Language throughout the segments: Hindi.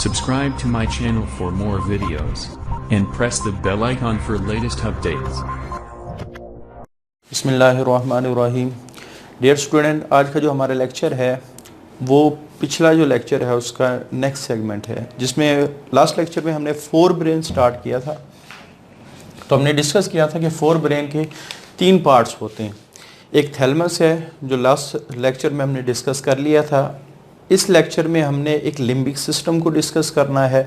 Subscribe to my channel for more videos and press the bell icon for latest updates. बिस्मिल्लाहिर्रहमानिर्रहीम। डियर स्टूडेंट, आज का जो हमारा लेक्चर है वो पिछला जो लेक्चर है उसका नेक्स्ट सेगमेंट है, जिसमें लास्ट लेक्चर में हमने फोर ब्रेन स्टार्ट किया था। तो हमने डिस्कस किया था कि फोर ब्रेन के तीन पार्ट्स होते हैं। एक थैलमस है जो लास्ट लेक्चर में हमने डिस्कस कर लिया था। इस लेक्चर में हमने एक लिम्बिक सिस्टम को डिस्कस करना है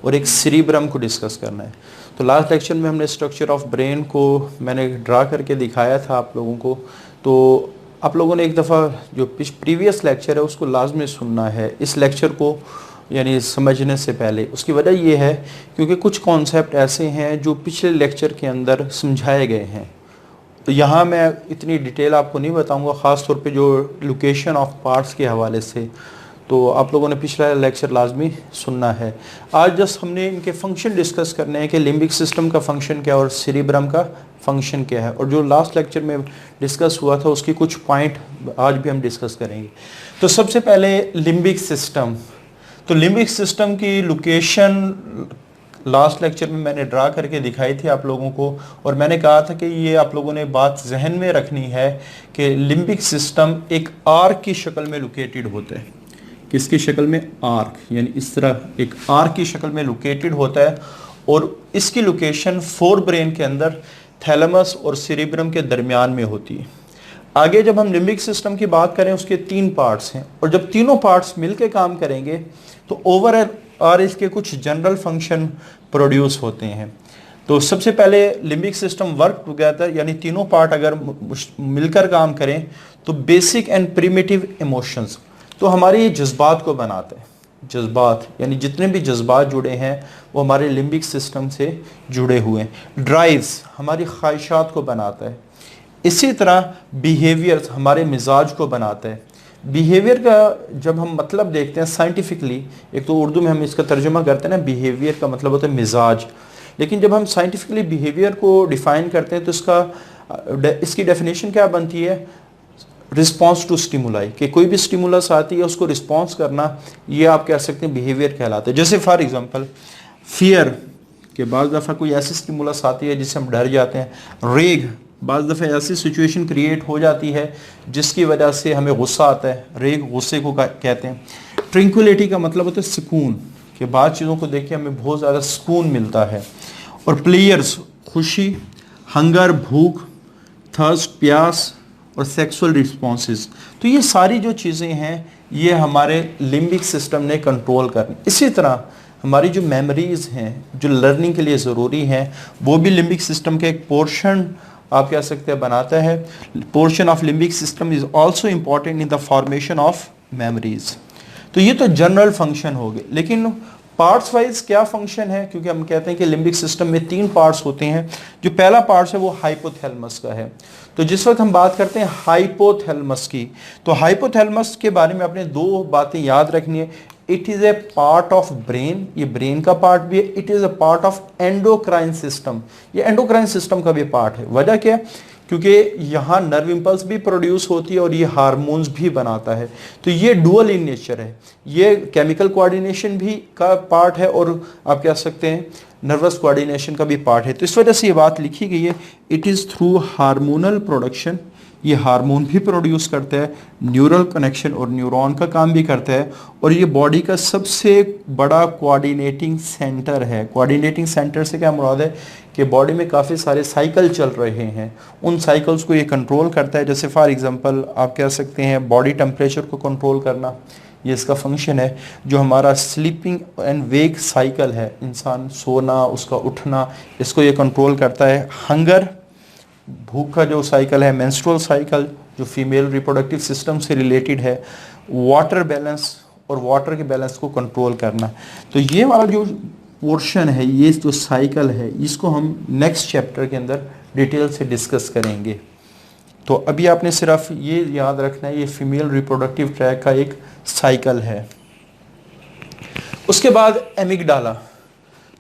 और एक सेरिब्रम को डिस्कस करना है। तो लास्ट लेक्चर में हमने स्ट्रक्चर ऑफ ब्रेन को मैंने ड्रा करके दिखाया था आप लोगों को। तो आप लोगों ने एक दफ़ा जो प्रीवियस लेक्चर है उसको लाजमी सुनना है इस लेक्चर को यानी समझने से पहले। उसकी वजह ये है क्योंकि कुछ कॉन्सेप्ट ऐसे हैं जो पिछले लेक्चर के अंदर समझाए गए हैं। तो यहाँ मैं इतनी डिटेल आपको नहीं बताऊँगा, ख़ास तौर पे जो लोकेशन ऑफ पार्ट्स के हवाले से। तो आप लोगों ने पिछला लेक्चर लाजमी सुनना है। आज जस्ट हमने इनके फंक्शन डिस्कस करने हैं कि लिम्बिक सिस्टम का फंक्शन क्या है और सेरिब्रम का फंक्शन क्या है, और जो लास्ट लेक्चर में डिस्कस हुआ था उसकी कुछ पॉइंट आज भी हम डिस्कस करेंगे। तो सबसे पहले लिम्बिक सिस्टम। तो लिम्बिक सिस्टम की लोकेशन लास्ट लेक्चर में मैंने ड्रा करके दिखाई थी आप लोगों को, और मैंने कहा था कि ये आप लोगों ने बात जहन में रखनी है कि लिम्बिक सिस्टम एक आर्क की शक्ल में लोकेटेड होता है। किसकी शक्ल में? आर्क, यानी इस तरह एक आर्क की शक्ल में लोकेटेड होता है, और इसकी लोकेशन फोर ब्रेन के अंदर थैलेमस और सेरिब्रम के दरमियान में होती है। आगे जब हम लिम्बिक सिस्टम की बात करें उसके तीन पार्ट्स हैं, और जब तीनों पार्ट्स मिलकर काम करेंगे तो ओवरऑल इसके कुछ जनरल फंक्शन प्रोड्यूस होते हैं। तो सबसे पहले लिम्बिक सिस्टम वर्क टुगेदर, यानी तीनों पार्ट अगर मिलकर काम करें तो बेसिक एंड प्रिमिटिव इमोशंस, तो हमारे जज्बात को बनाता है। जज्बात यानी जितने भी जज्बात जुड़े हैं वो हमारे लिम्बिक सिस्टम से जुड़े हुए हैं। ड्राइव्स हमारी ख्वाहिशात को बनाता है। इसी तरह बिहेवियर्स हमारे मिजाज को बनाता है। बिहेवियर का जब हम मतलब देखते हैं साइंटिफिकली, एक तो उर्दू में हम इसका तर्जुमा करते हैं ना, बिहेवियर का मतलब होता है मिजाज, लेकिन जब हम साइंटिफिकली बिहेवियर को डिफ़ाइन करते हैं तो इसकी डेफिनेशन क्या बनती है? रिस्पॉन्स टू स्टिमुलाई, कि कोई भी स्टिमुलस आती है उसको रिस्पॉन्स करना, ये आप कह सकते हैं बिहेवियर कहलाता है। जैसे फॉर एग्जांपल फियर, के बाद दफ़ा कोई ऐसी स्टिमुलस आती है जिससे हम डर जाते हैं। रेग, बाद दफ़ा ऐसी सिचुएशन क्रिएट हो जाती है जिसकी वजह से हमें गुस्सा आता है, रेग गुस्से को कहते हैं। ट्रिंक्विलिटी का मतलब होता है सुकून, के बाद चीज़ों को देख के हमें बहुत ज़्यादा सुकून मिलता है। और प्लेयर्स खुशी, हंगर भूख, थर्स्ट प्यास, और सेक्सुअल रिस्पॉन्सेस, तो ये सारी जो चीज़ें हैं ये हमारे लिम्बिक सिस्टम ने कंट्रोल करनी। इसी तरह हमारी जो मेमोरीज़ हैं जो लर्निंग के लिए ज़रूरी हैं वो भी लिम्बिक सिस्टम का एक पोर्शन आप कह सकते हैं बनाता है। Portion of limbic system is also important in the formation of memories. तो ये तो जनरल फंक्शन हो गए, लेकिन पार्ट्स वाइज क्या फंक्शन है? क्योंकि हम कहते हैं कि लिम्बिक सिस्टम में तीन पार्ट्स होते हैं। जो पहला पार्ट है वो हाइपोथैलेमस का है। तो जिस वक्त हम बात करते हैं हाइपोथैलेमस की, तो हाइपोथैलेमस के बारे में अपने दो बातें याद रखनी है। It is a part of brain, ये ब्रेन का पार्ट भी है। It is a part of endocrine system, ये एंडोक्राइन सिस्टम का भी पार्ट है। वजह क्या है? क्योंकि यहाँ नर्व इम्पल्स भी प्रोड्यूस होती है और ये हार्मोन्स भी बनाता है। तो ये डुअल इन नेचर है, ये केमिकल कोऑर्डिनेशन भी का पार्ट है और आप कह सकते हैं नर्वस कोऑर्डिनेशन का भी पार्ट है। तो इस वजह से ये बात लिखी गई है, it is through hormonal production, ये हार्मोन भी प्रोड्यूस करता है, न्यूरल कनेक्शन और न्यूरॉन का काम भी करता है, और ये बॉडी का सबसे बड़ा कोऑर्डिनेटिंग सेंटर है। कोऑर्डिनेटिंग सेंटर से क्या मुराद है कि बॉडी में काफ़ी सारे साइकिल चल रहे हैं, उन साइकिल्स को ये कंट्रोल करता है। जैसे फॉर एग्जांपल आप कह सकते हैं बॉडी टेम्परेचर को कंट्रोल करना, ये इसका फंक्शन है। जो हमारा स्लीपिंग एंड वेक साइकिल है, इंसान सोना उसका उठना, इसको ये कंट्रोल करता है। हंगर भूख का जो साइकिल है, मेंस्ट्रुअल साइकिल जो फीमेल रिप्रोडक्टिव सिस्टम से रिलेटेड है। वाटर बैलेंस और वाटर के बैलेंस को कंट्रोल करना। तो ये वाला जो पोर्शन है, ये जो साइकिल है, इसको हम नेक्स्ट चैप्टर के अंदर डिटेल से डिस्कस करेंगे। तो अभी आपने सिर्फ ये याद रखना है, ये फीमेल रिप्रोडक्टिव ट्रैक का एक साइकिल है। उसके बाद एमिगडाला।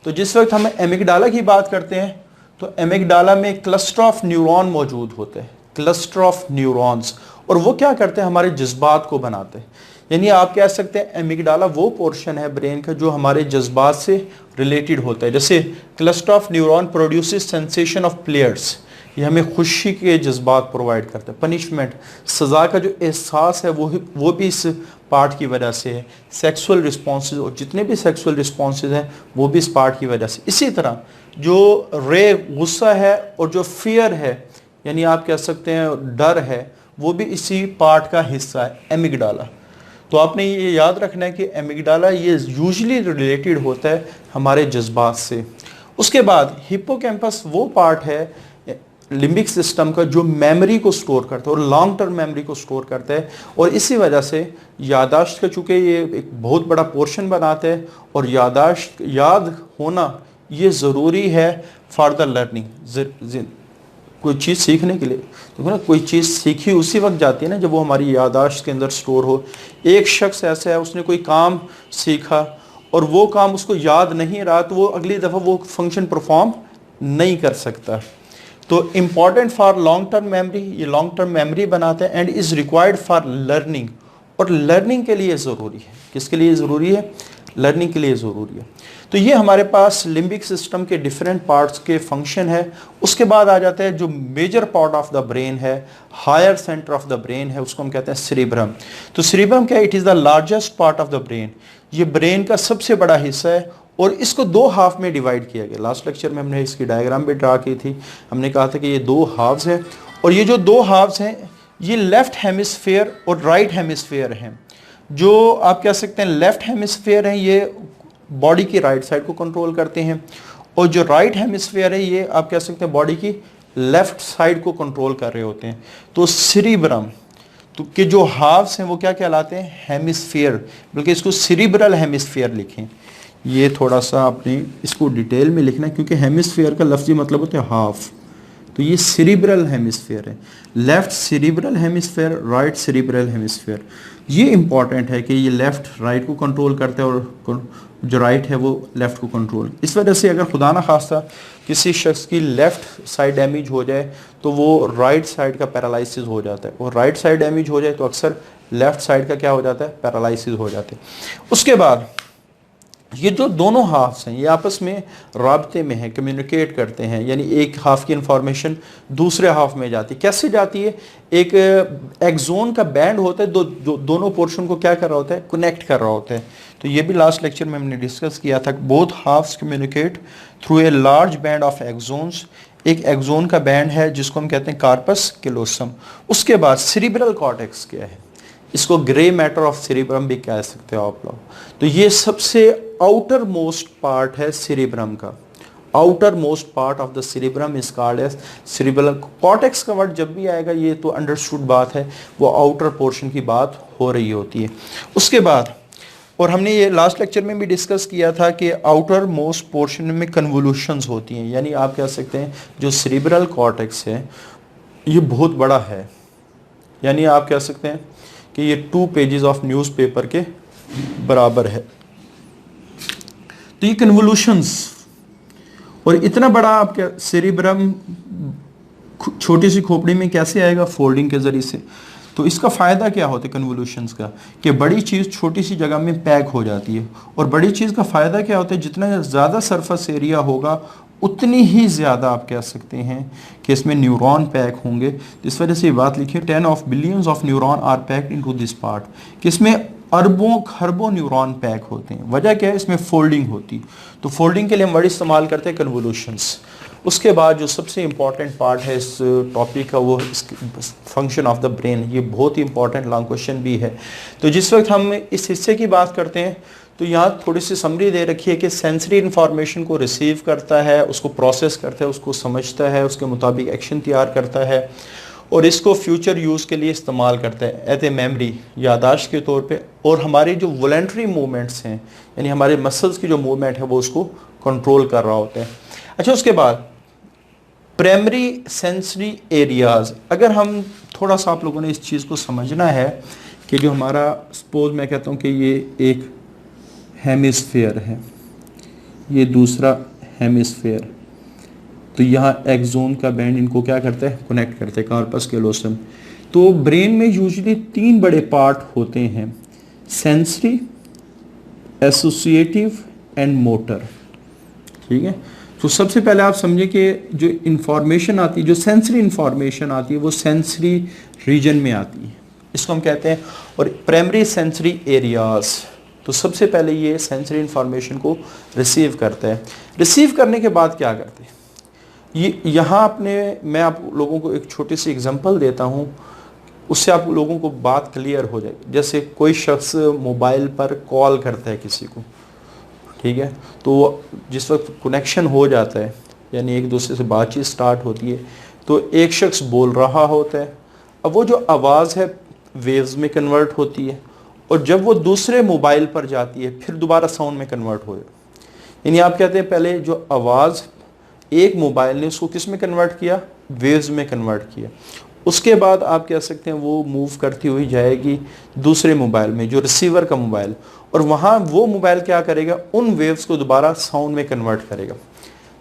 तो जिस वक्त हम एमिगडाला की बात करते हैं तो एमिगडाला में क्लस्टर ऑफ न्यूरॉन मौजूद होते हैं, क्लस्टर ऑफ न्यूरॉन्स, और वो क्या करते हैं? हमारे जज्बात को बनाते हैं। यानी आप कह सकते हैं एमिगडाला वो पोर्शन है ब्रेन का जो हमारे जज्बात से रिलेटेड होता है। जैसे cluster of neuron produces sensation of players, ये हमें खुशी के जज्बात प्रोवाइड करता है। पनिशमेंट, सज़ा का जो एहसास है वो भी इस पार्ट की वजह से है। सेक्सुअल रिस्पॉन्सेज, और जितने भी सेक्सुअल रिस्पॉन्सेज हैं वो भी इस पार्ट की वजह से। इसी तरह जो रे गुस्सा है और जो फियर है, यानी आप कह सकते हैं डर है, वो भी इसी पार्ट का हिस्सा है, एमिगडाला। तो आपने ये याद रखना है कि एमिगडाला ये यूजुअली रिलेटेड होता है हमारे जज्बात से। उसके बाद हिप्पोकैम्पस वो पार्ट है लिम्बिक सिस्टम का जो मेमोरी को स्टोर करता है और लॉन्ग टर्म मेमोरी को स्टोर करता है, और इसी वजह से यादाश्त का चूँकि ये एक बहुत बड़ा पोर्शन बनाता है, और याद होना ये ज़रूरी है फॉर द लर्निंग, कोई चीज़ सीखने के लिए। देखो ना, कोई चीज़ सीखी उसी वक्त जाती है ना जब वो हमारी यादाश्त के अंदर स्टोर हो। एक शख्स ऐसा है, उसने कोई काम सीखा और वो काम उसको याद नहीं रहा, तो वो अगली दफ़ा वो फंक्शन परफॉर्म नहीं कर सकता। तो important for long term memory, ये लॉन्ग टर्म मेमोरी बनाता है and is required for learning, और लर्निंग के लिए ज़रूरी है। किसके लिए ज़रूरी है? लर्निंग के लिए ज़रूरी है। तो ये हमारे पास लिम्बिक सिस्टम के डिफरेंट पार्ट्स के फंक्शन है। उसके बाद आ जाता है जो major part of the brain है, higher centre of the brain है, उसको हम कहते हैं सेरिब्रम। तो सेरिब्रम क्या है? It is the largest part of the brain, ये ब्रेन का सबसे बड़ा हिस्सा है, और इसको दो हाफ में डिवाइड किया गया। लास्ट लेक्चर में हमने इसकी डायग्राम भी ड्रा की थी। हमने कहा था कि ये दो हाफ्स हैं, और ये जो दो हाफ्स हैं ये लेफ्ट हेमिस्फेयर और राइट हेमिस्फेयर हैं। जो आप कह सकते हैं लेफ्ट हेमिस्फेयर हैं ये बॉडी की राइट साइड को कंट्रोल करते हैं, और जो राइट हेमिस्फेयर है ये आप कह सकते हैं बॉडी की लेफ्ट साइड को कंट्रोल कर रहे होते हैं। तो सेरिब्रम तो के जो हाफ्स हैं वो क्या कहलाते हैं? हेमिस्फेयर, बल्कि इसको सेरिब्रल हेमिस्फेयर लिखें। ये थोड़ा सा आपने इसको डिटेल में लिखना है, क्योंकि हेमिस्फेयर का लफ्ज़ी मतलब होता है हाफ। तो ये सेरिब्रल हेमिस्फेयर है, left cerebral hemisphere, right cerebral hemisphere. ये इंपॉर्टेंट है कि ये लेफ्ट राइट को कंट्रोल करता है, और जो राइट है वो लेफ्ट को कंट्रोल। इस वजह से अगर खुदा ना खास्ता किसी शख्स की लेफ्ट साइड डैमेज हो जाए तो वो राइट साइड का पैरालिसिस हो जाता है, और राइट साइड डैमेज हो जाए तो अक्सर लेफ्ट साइड का क्या हो जाता है? पैरालिसिस हो जाते हैं। उसके बाद ये जो दोनों हाफ्स हैं ये आपस में राब्ते में हैं, कम्युनिकेट करते हैं, यानी एक हाफ की इंफॉर्मेशन दूसरे हाफ में जाती है। कैसे जाती है? एक एक्सोन का बैंड होता है, दोनों पोर्शन को क्या कर रहा होता है? कनेक्ट कर रहा होता है। तो ये भी लास्ट लेक्चर में हमने डिस्कस किया था। Both halfs communicate through a large band of axons. एक एक्सोन का बैंड है जिसको हम कहते हैं कार्पस कैलोसम। उसके बाद सेरिब्रल कॉर्टेक्स क्या है? इसको ग्रे मैटर ऑफ सेरिब्रम भी कह सकते हो आप लोग। तो ये सबसे आउटर मोस्ट पार्ट है सेरिब्रम का। Outer most part of the cerebrum is called as cerebral cortex का वर्ड जब भी आएगा ये तो अंडरस्टूड बात है, वो आउटर पोर्शन की बात हो रही होती है। उसके बाद और हमने ये लास्ट लेक्चर में भी डिस्कस किया था कि आउटर मोस्ट पोर्शन में कन्वोल्यूशंस होती हैं, यानी आप कह सकते हैं जो सेरिब्रल कॉर्टेक्स है ये बहुत बड़ा है, यानी आप कह सकते हैं कि ये 2 पेजेस ऑफ न्यूज़पेपर के बराबर है। तो ये कन्वोल्यूशंस, और इतना बड़ा आपका सेरिब्रम छोटी सी खोपड़ी में कैसे आएगा? फोल्डिंग के जरिए से। तो इसका फ़ायदा क्या होता है कन्वोल्यूशंस का? कि बड़ी चीज़ छोटी सी जगह में पैक हो जाती है, और बड़ी चीज़ का फ़ायदा क्या होता है? जितना ज़्यादा सरफेस एरिया होगा उतनी ही ज़्यादा आप कह सकते हैं कि इसमें न्यूरॉन पैक होंगे। इस वजह से ये बात लिखिए 10 of billions of neuron are packed into this part, कि इसमें अरबों खरबों न्यूरॉन पैक होते हैं। वजह क्या है? इसमें फोल्डिंग होती। तो फोल्डिंग के लिए हम वर्ड इस्तेमाल करते हैं कन्वोल्यूशंस। उसके बाद जो सबसे इम्पॉर्टेंट पार्ट है इस टॉपिक का वो फंक्शन ऑफ द ब्रेन। ये बहुत ही इंपॉर्टेंट लॉन्ग क्वेश्चन भी है। तो जिस वक्त हम इस हिस्से की बात करते हैं तो यहाँ थोड़ी सी समरी दे रखी है कि सेंसरी इन्फॉर्मेशन को रिसीव करता है, उसको प्रोसेस करता है, उसको समझता है, उसके मुताबिक एक्शन तैयार करता है, और इसको फ्यूचर यूज़ के लिए इस्तेमाल करता है एज ए मेमरी, यादाश्त के तौर पे। और हमारी जो वॉलंटरी मूवमेंट्स हैं, यानी हमारे मसल्स की जो मूवमेंट है वो उसको कंट्रोल कर रहा होता है। अच्छा, उसके बाद प्राइमरी सेंसरी एरियाज़। अगर हम थोड़ा सा आप लोगों ने इस चीज़ को समझना है कि जो हमारा सपोज मैं कहता हूँ कि ये एक हेमिस्फेयर है, ये दूसरा हेमिस्फेयर, तो यहाँ एक्सोन का बैंड इनको क्या करता है? कनेक्ट करते हैं, कार्पस कैलोसम। तो ब्रेन में यूजुअली 3 बड़े पार्ट होते हैं, सेंसरी, एसोसिएटिव एंड मोटर। ठीक है, तो सबसे पहले आप समझें कि जो इंफॉर्मेशन आती है, जो सेंसरी इंफॉर्मेशन आती है, वो सेंसरी रीजन में आती है, इसको हम कहते हैं, और प्राइमरी सेंसरी एरियाज। तो सबसे पहले ये सेंसरी इंफॉर्मेशन को रिसीव करता है। रिसीव करने के बाद क्या करते हैं, ये यहाँ मैं आप लोगों को एक छोटी सी एग्जांपल देता हूँ, उससे आप लोगों को बात क्लियर हो जाएगी। जैसे कोई शख्स मोबाइल पर कॉल करता है किसी को, ठीक है, तो जिस वक्त कनेक्शन हो जाता है, यानी एक दूसरे से बातचीत स्टार्ट होती है, तो एक शख्स बोल रहा होता है, अब वो जो आवाज़ है वेव्स में कन्वर्ट होती है, और जब वो दूसरे मोबाइल पर जाती है फिर दोबारा साउंड में कन्वर्ट हो जाती है। यानी आप कहते हैं पहले जो आवाज़ एक मोबाइल ने उसको किस में कन्वर्ट किया, वेव्स में कन्वर्ट किया, उसके बाद आप कह सकते हैं वो मूव करती हुई जाएगी दूसरे मोबाइल में, जो रिसीवर का मोबाइल, और वहाँ वो मोबाइल क्या करेगा, उन वेव्स को दोबारा साउंड में कन्वर्ट करेगा।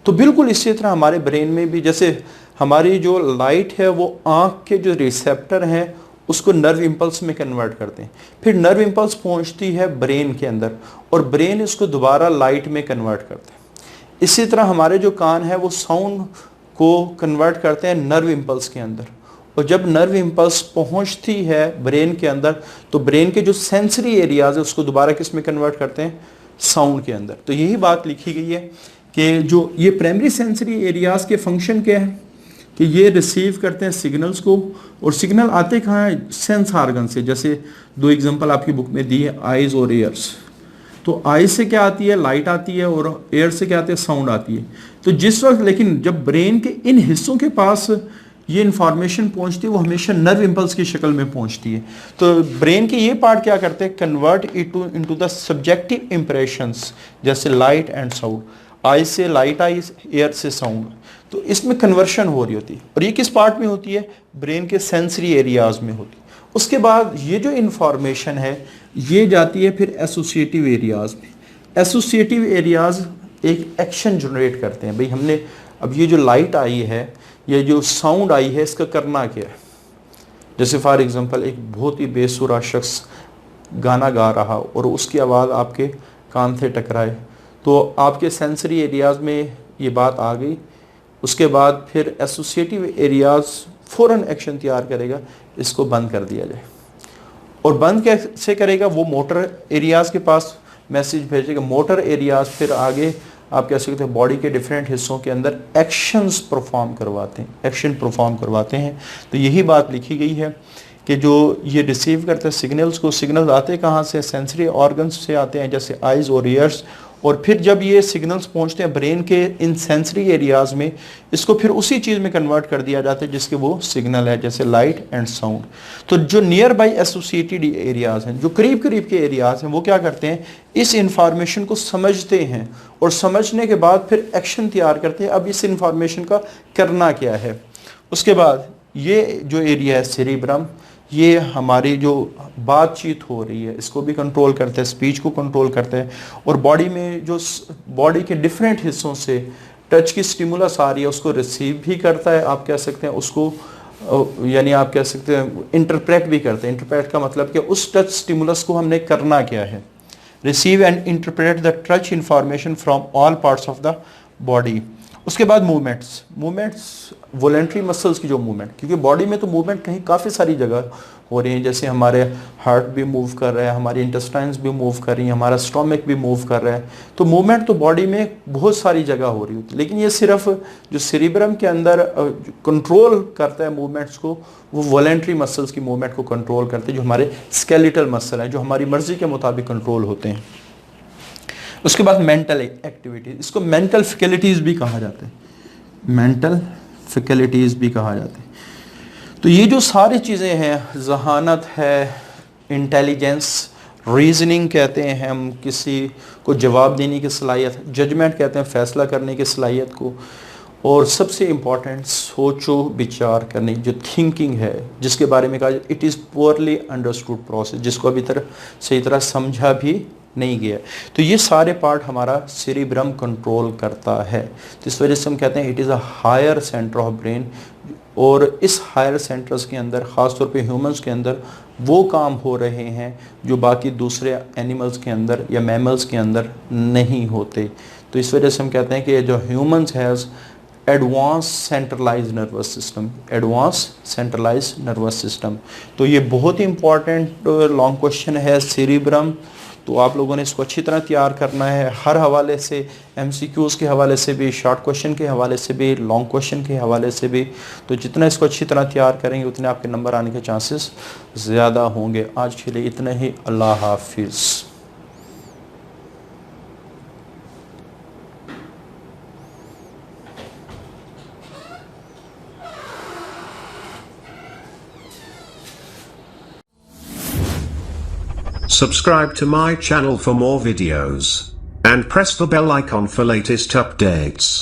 तो बिल्कुल इसी तरह हमारे ब्रेन में भी, जैसे हमारी जो लाइट है वो आँख के जो रिसेप्टर हैं उसको नर्व इम्पल्स में कन्वर्ट करते हैं, फिर नर्व इम्पल्स पहुँचती है ब्रेन के अंदर, और ब्रेन इसको दोबारा लाइट में कन्वर्ट करता है। इसी तरह हमारे जो कान है वो साउंड को कन्वर्ट करते हैं नर्व इम्पल्स के अंदर, और जब नर्व इम्पल्स पहुंचती है ब्रेन के अंदर, तो ब्रेन के जो सेंसरी एरियाज है उसको दोबारा किस में कन्वर्ट करते हैं, साउंड के अंदर। तो यही बात लिखी गई है कि जो ये प्राइमरी सेंसरी एरियाज के फंक्शन क्या है कि ये रिसीव करते हैं सिग्नल्स को, और सिग्नल आते कहाँ है, सेंस ऑर्गन से। जैसे दो एग्जांपल आपकी बुक में दी है, आइज और ईयर्स। तो आई से क्या आती है, लाइट आती है, और एयर से क्या आती है, साउंड आती है। तो जिस वक्त, लेकिन जब ब्रेन के इन हिस्सों के पास ये इंफॉर्मेशन पहुंचती है वो हमेशा नर्व इम्पल्स की शक्ल में पहुंचती है। तो ब्रेन के ये पार्ट क्या करते हैं, convert into the subjective impressions, जैसे लाइट एंड साउंड। आई से लाइट आई, एयर से साउंड, तो इसमें कन्वर्शन हो रही होती है, और ये किस पार्ट में होती है, ब्रेन के सेंसरी एरियाज में होती है। उसके बाद ये जो इंफॉर्मेशन है ये जाती है फिर एसोसिएटिव एरियाज में। एसोसिएटिव एरियाज एक एक्शन जनरेट करते हैं, भाई हमने अब ये जो लाइट आई है, ये जो साउंड आई है, इसका करना क्या है। जैसे फॉर एग्जांपल एक बहुत ही बेसुरा शख्स गाना गा रहा और उसकी आवाज़ आपके कान से टकराए, तो आपके सेंसरी एरियाज में ये बात आ गई। उसके बाद फिर एसोसिएटिव एरियाज फ़ौरन एक्शन तैयार करेगा, इसको बंद कर दिया जाए। और बंद कैसे करेगा, वो मोटर एरियाज के पास मैसेज भेजेगा। मोटर एरियाज फिर आगे आप कह सकते हैं बॉडी के डिफरेंट हिस्सों के अंदर एक्शन परफॉर्म करवाते हैं। तो यही बात लिखी गई है कि जो ये रिसीव करते हैं सिग्नल्स को, सिग्नल्स आते कहाँ से, सेंसरी ऑर्गन्स से आते हैं, जैसे आइज़ और ईयर्स, और फिर जब ये सिग्नल्स पहुंचते हैं ब्रेन के इन सेंसरी एरियाज में, इसको फिर उसी चीज़ में कन्वर्ट कर दिया जाता है जिसके वो सिग्नल है, जैसे लाइट एंड साउंड। तो जो नियर बाई एसोसिएटेड एरियाज हैं, जो करीब करीब के एरियाज हैं, वो क्या करते हैं, इस इंफॉर्मेशन को समझते हैं, और समझने के बाद फिर एक्शन तैयार करते हैं, अब इस इंफॉर्मेशन का करना क्या है। उसके बाद ये जो एरिया है सेरिब्रम, ये हमारी जो बातचीत हो रही है इसको भी कंट्रोल करते हैं, स्पीच को कंट्रोल करते हैं, और बॉडी में जो बॉडी के डिफरेंट हिस्सों से टच की स्टिमुलस आ रही है उसको रिसीव भी करता है, आप कह सकते हैं उसको, यानी आप कह सकते हैं इंटरप्रेट भी करते हैं। इंटरप्रेट का मतलब कि उस टच स्टिमुलस को हमने करना क्या है, receive and interpret the touch information from all parts of the body. उसके बाद मूवमेंट्स वॉलेंट्री मसल्स की जो मूवमेंट, क्योंकि बॉडी में तो मूवमेंट कहीं काफ़ी सारी जगह हो रही हैं, जैसे हमारे हार्ट भी मूव कर रहा है, हमारी इंटेस्टाइन्स भी मूव कर रही हैं, हमारा स्टोमक भी मूव कर रहा है। तो मूवमेंट तो बॉडी में बहुत सारी जगह हो रही होती है, लेकिन ये सिर्फ जो सेरिब्रम के अंदर कंट्रोल करता है मूवमेंट्स को, वो वॉलेंट्री मसल्स की मूवमेंट को कंट्रोल करते हैं, जो हमारे स्केलेटल मसल हैं, जो हमारी मर्जी के मुताबिक कंट्रोल होते हैं। उसके बाद मेंटल एक्टिविटीज, इसको मेंटल फैकल्टीज भी कहा जाता है, मेंटल फैकल्टीज भी कहा जाता है। तो ये जो सारी चीज़ें हैं, जहानत है, इंटेलिजेंस, रीजनिंग कहते हैं हम किसी को जवाब देने की सलाहियत, जजमेंट कहते हैं फैसला करने की सलाहियत को, और सबसे इम्पॉर्टेंट सोचो विचार करने जो थिंकिंग है, जिसके बारे में कहा it is poorly understood process, जिसको अभी तक सही तरह समझा भी नहीं गया। तो ये सारे पार्ट हमारा सेरिब्रम कंट्रोल करता है। तो इस वजह से हम कहते हैं it is a higher centre of brain, और इस हायर सेंटर्स के अंदर ख़ास तौर पे ह्यूमंस के अंदर वो काम हो रहे हैं जो बाकी दूसरे एनिमल्स के अंदर या मैमल्स के अंदर नहीं होते। तो इस वजह से हम कहते हैं कि जो humans has advance centralize nervous system, advance centralize nervous system. तो ये बहुत ही इंपॉर्टेंट लॉन्ग क्वेश्चन है सेरिब्रम। तो आप लोगों ने इसको अच्छी तरह तैयार करना है, हर हवाले से, एमसीक्यूज़ के हवाले से भी, शॉर्ट क्वेश्चन के हवाले से भी, लॉन्ग क्वेश्चन के हवाले से भी। तो जितना इसको अच्छी तरह तैयार करेंगे उतने आपके नंबर आने के चांसेस ज़्यादा होंगे। आज के लिए इतना ही। अल्लाह हाफिज़। Subscribe to my channel for more videos, and press the bell icon for latest updates.